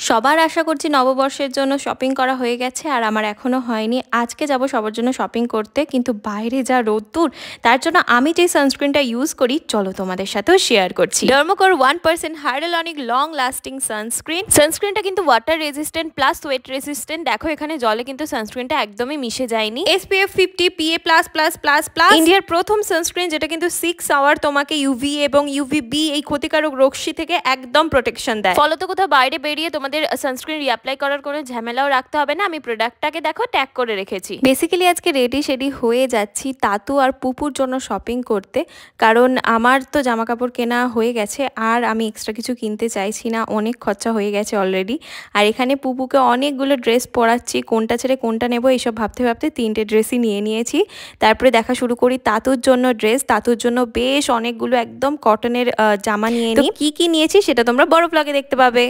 সবার আশা করছি নববর্ষের জন্য শপিং করা হয়ে গেছে আর আমার এখনও হয়নি। আজকে যাব সবার জন্য শপিং করতে, কিন্তু বাইরে যা রোদ্দুর, তার জন্য আমি যে সানস্ক্রিনটা ইউজ করি চলো তোমাদের সাথেও শেয়ার করছি। ডার্মাকোর 1% হাইড্রোলনিক লং লাস্টিং সানস্ক্রিনটা কিন্তু water resistant plus wait resistant. দেখো এখানে জলে কিন্তু সানস্ক্রিনটা একদমই মিশে যায়নি। SPF 50 PA++++, ইন্ডিয়ার প্রথম সানস্ক্রিন যেটা কিন্তু 6 আওয়ার তোমাকে ইউভি এবং ইউভিবি এই ক্ষতিকারক রশ্মি থেকে একদম প্রোটেকশন দেয়। ফলত কোথাও বাইরে বেরিয়ে তোমাদের সানস্ক্রিন রিঅ্যাপ্লাই করার কোনো ঝামেলাও রাখতে হবে না। আমি প্রোডাক্টটাকে দেখো ট্যাগ করে রেখেছি। বেসিক্যালি আজকে রেডি হয়ে যাচ্ছি তাতু আর পুপুর জন্য শপিং করতে, কারণ আমার তো জামা কাপড় কেনা হয়ে গেছে আর আমি এক্সট্রা কিছু কিনতে চাইছি না, অনেক খরচা হয়ে গেছে অলরেডি। আর এখানে পুপুকে অনেকগুলো ড্রেস পরাচ্ছি, কোনটা ছেড়ে কোনটা নেব এইসব ভাবতে ভাবতে 3টে ড্রেসই নিয়ে নিয়েছি। তারপরে দেখা শুরু করি তাতুর জন্য ড্রেস। তাতুর জন্য বেশ অনেকগুলো একদম কটনের জামা নিয়ে নিই। কি নিয়েছি সেটা তোমরা বড় ব্লগে দেখতে পাবে।